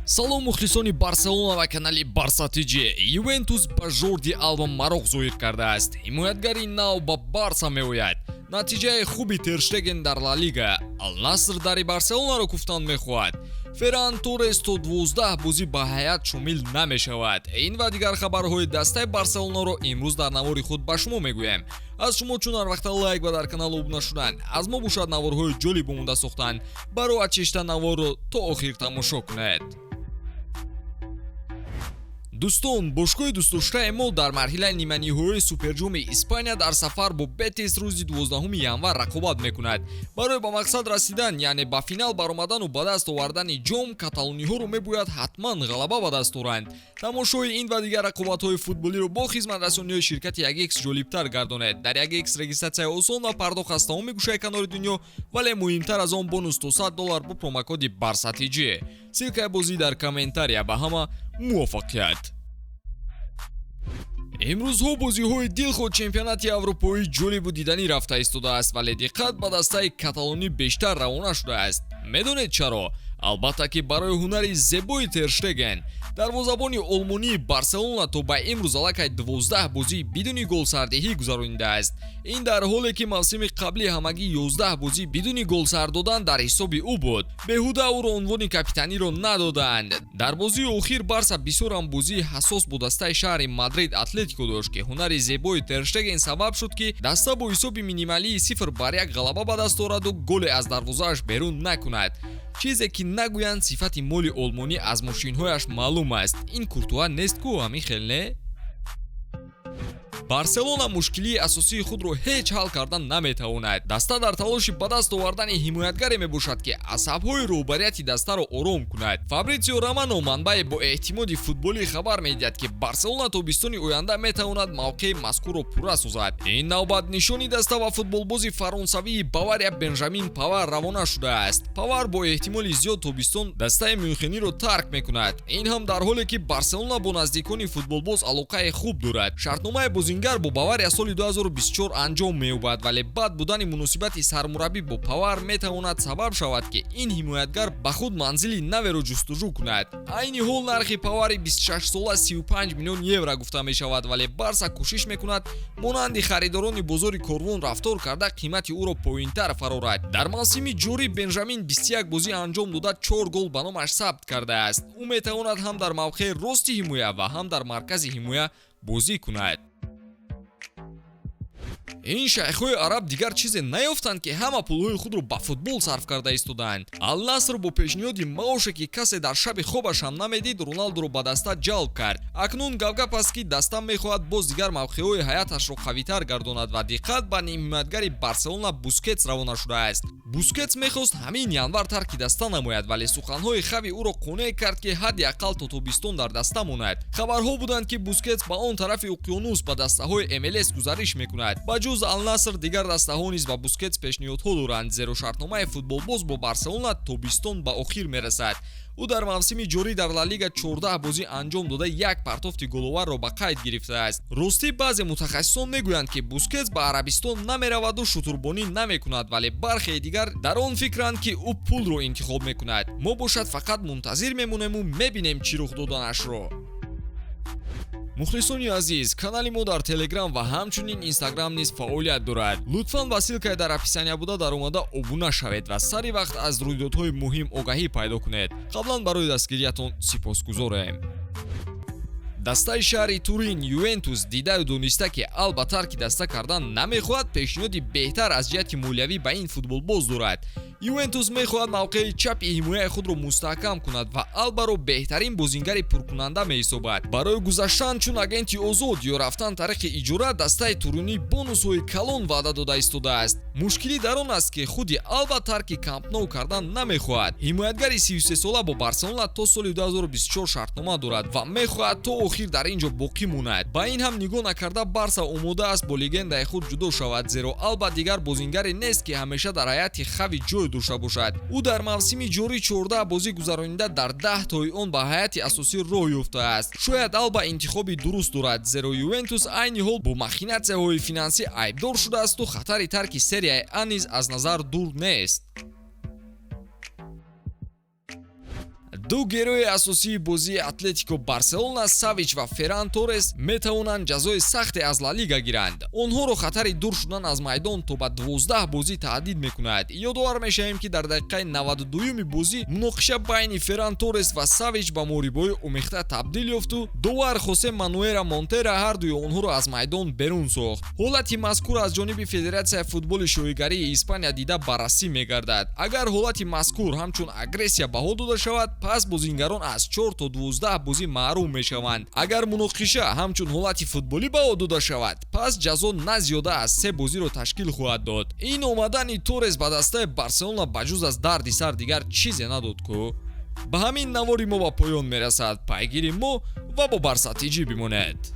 Салом мухлисони Барселона ва канали Барса ТЖ. Ювентус ба Жорди Алба мароғ зоҳир кардааст. Ҳимоятгари нав ба Барса меояд. Натиҷаи хуби Тер Штеген дар Ла Лига. Ал Наср дари Барселонаро куфтан мехоҳад. Ферран Торрес то 12 бозӣ ба ҳайат шомил намешавад. Ин ва дигар хабарҳои дастаи Барселонаро имрӯз дар навори худ ба шумо мегӯем. аз шумо чун ҳар вақта лайк ва дар канал обуна шудан, аз мо бошад наворҳои ҷолиб омода сохтан. Барои ачишта наворро то охир тамошо кунед. дӯстон, бошгоҳи дӯстдоштаи мо дар марҳилаи ниманиҳоии суперҷоми Испания дар сафар бо Бетис рӯзи 12 январ рақобат мекунад. Барои ба мақсад расидан, яъне ба финал баромадану ба даст овардани ҷом, каталониҳоро мебояд ҳатман ғалаба ба даст оранд. Тамошои ин ва дигар рақобатҳои футболиро бо хизматрасониҳои ширкати 1x ҷолибтар гардонед. Дар 1x регистратсияи осон ва пардохт аз тамоми гӯшаи канори дунё, вале муҳимтар аз он бонус то $100 бо промокоди Барса ТЖ. Силкаи бозӣ дар комментария. Ба ҳама муваффақият. имрӯзҳо бозиҳои дилхоҳ чемпионати аврупоӣ ҷолибу диданӣ рафта истодааст, вале диққат ба дастаи каталонӣ бештар равона шудааст. Медонед чаро? Албатта ки барои ҳунари зебои Тер Штеген. Дарвозабони олмонии Барселона то ба имрӯз аллакай 12 бозӣ бидуни голсардиҳӣ гузаронидааст. Ин дар ҳоле ки мавсими қабли ҳамагӣ 11 бозӣ бидуни голсар додан дар ҳисоби ӯ буд. Беҳуда ӯро унвони капитаниро надоданд. Дар бозии охир Барса бисёрам бозии ҳассос бо дастаи шаҳри Мадрид Атлетико дошт ки ҳунари зебои Тер Штеген сабаб шуд ки даста бо ҳисоби минималии 0-1 ғалаба ба даст ораду голе аз дарвозааш берун накунад. чизе ки нагӯянд сифати моли олмонӣ аз мошинҳояш маълум аст. Ин Куртуа нест ку ҳамин хел не? Барселона мушкилии асосии худро ҳеҷ ҳал кардан наметавонад. Даста дар талоши ба даст овардани ҳимоятгаре мебошад ки асабҳои роҳбарияти дастаро ором кунад. Фабритсио Романо манбаи бо эътимоди футболӣ хабар медиҳад ки Барселона тобистони оянда метавонад мавқеи мазкурро пурра созад. Ин навбат нишони даста ва футболбози фаронсавии Бавария Бенжамин Павар равона шудааст. Павар бо эҳтимоли зиёд тобистон дастаи Мюнхениро тарк мекунад. Ин ҳам дар ҳоле ки Барселона бо наздикони футболбоз алоқаи хуб дорад. Шартномаи бозингар бо Бавария соли 2024 анҷом меёбад, вале бад будани муносибати сармураббӣ бо Павар метавонад сабаб шавад ки ин ҳимоятгар ба худ манзили наверо ҷустуҷӯ кунад. айни ҳол нархи Павари 26-сола 35 миллион евро гуфта мешавад, вале Барса кӯшиш мекунад монанди харидорони бозори корвон рафтор карда қимати ӯро поинтар фарорад. Дар мавсими ҷорӣ Бенжамин 21 бозӣ анҷом дода 4 гол ба номаш сабт кардааст. Ӯ метавонад ҳам дар мавқеи рости ҳимоя ва ҳам дар маркази ҳимоя бозӣ кунад. ин шайхҳои араб дигар чизе наёфтанд ки ҳама пулҳои худро ба футбол сарф карда истоданд. Ал-Наср бо пешниҳоди маоше ки касе дар шаби хобаш ҳам намедид, Роналдуро ба даста ҷалб кард. Акнун гапгап аст ки даста мехоҳад боз дигар мавқеҳои ҳаяташро қавитар гардонад ва диққат ба нимҳимоятгари Барселона Бускетс равона шудааст. Бускетс мехост ҳамин январ тарки даста намояд, вале суханҳои хави ӯро қонеъ кард ки ҳадди ақал то тобистон дар даста монад. Хабарҳо буданд ки Бускетс ба он тарафи уқёнус ба дастаҳои MLS гузариш мекунад. Ба ҷуз Ал-Наср дигар дастаҳо низ ба Бускетс пешниҳодҳо доранд, зеро шартномаи футболбоз бо Барселона тобистон ба охир мерасад. ӯ дар мавсими ҷорӣ дар Ла Лига 14 бозӣ анҷом дода як партофти головарро ба қайд гирифтааст. Ростӣ баъзе мутахассисон мегӯянд ки Бускетс ба Арабистон намераваду шутурбонӣ намекунад, вале бархеи дигар дар он фикранд ки ӯ пулро интихоб мекунад. Мо бошад фақат мунтазир мемонему мебинем чӣ рух доданашро. мухлисони азиз, канали мо дар Telegram ва ҳамчунин Instagram низ фаъолият дорад. Лутфан ба силкаи дар описания буда дар омада обуна шавед ва сари вақт аз рӯйдодҳои муҳим огаҳӣ пайдо кунед. қаблан барои дастгириятон сипосгузорем. дастаи шаҳри Турин Ювентус дидаю дониста ки Алба тарки даста кардан намехоҳад пешниҳоди беҳтар аз ҷиҳати молиявӣ ба ин футболбоз дорад. Ювентус мехоҳад мавқеи чапи ҳимояи худро мустаҳкам кунад ва Албаро беҳтарин бозингари пуркунанда меҳисобад. барои гузаштан чун агенти озод ё рафтан тариқи иҷора, дастаи туринӣ бонусҳои калон ваъда дода истодааст. мушкилӣ дар он аст ки худи Алба тарки Камп Nou кардан намехоҳад. ҳимоятгари 33 сола бо Барселона то соли 2024 шартнома дорад ва мехоҳад то охир дар ин ҷо боқӣ монад. ба ин ҳам нигоҳ накарда Барса омода аст бо легендаи худ ҷудо шавад, зеро Алба дигар бозингаре нест ки ҳамеша дар ҳайати хави ҷой дошта бошад. ӯ дар мавсими ҷорӣ 14 бозӣ гузаронида дар 10 тои он ба ҳайати асосӣ роҳ ёфтааст. шояд Алба интихоби дуруст дорад, зеро Ювентус айни ҳол бо махинатсияҳои финансӣ айбдор шудаасту хатари тарки серияи А низ аз назар дур нест. ду герои асосии бозии Атлетико Барселона Савич ва Ферран Торрес метавонанд ҷазои сахте аз Ла Лига гиранд. Онҳоро хатари дур шудан аз майдон то ба 12 бозӣ таҳдид мекунад. Ёдовар мешавем ки дар дақиқаи 92-юми бозӣ муноқиша байни Ферран Торрес ва Савич ба морибои омехта табдил ёфту. Довар Хосе Мануэра Монтера ҳардуи онҳоро аз майдон берун сохт. ҳолати мазкур аз ҷониби Федератсияи футболи шоигарии Испания дида баррасӣ мегардад. Агар ҳолати мазкур ҳамчун агрессия баҳо дода шавад, пас бозингарон аз 4 то 12 бозӣ маҳрум мешаванд. Агар муноқиша ҳамчун ҳолати футболӣ баҳо дода шавад, пас ҷазо на зиёда аз 3 бозиро ташкил хоҳад дод. Ин омадани Торрес ба дастаи Барселона ба ҷуз аз дарди сар дигар чизе надод ку. Ба ҳамин навори мо ба поён мерасад. Пайгири мо ва бо барсатиҷӣ бимонед.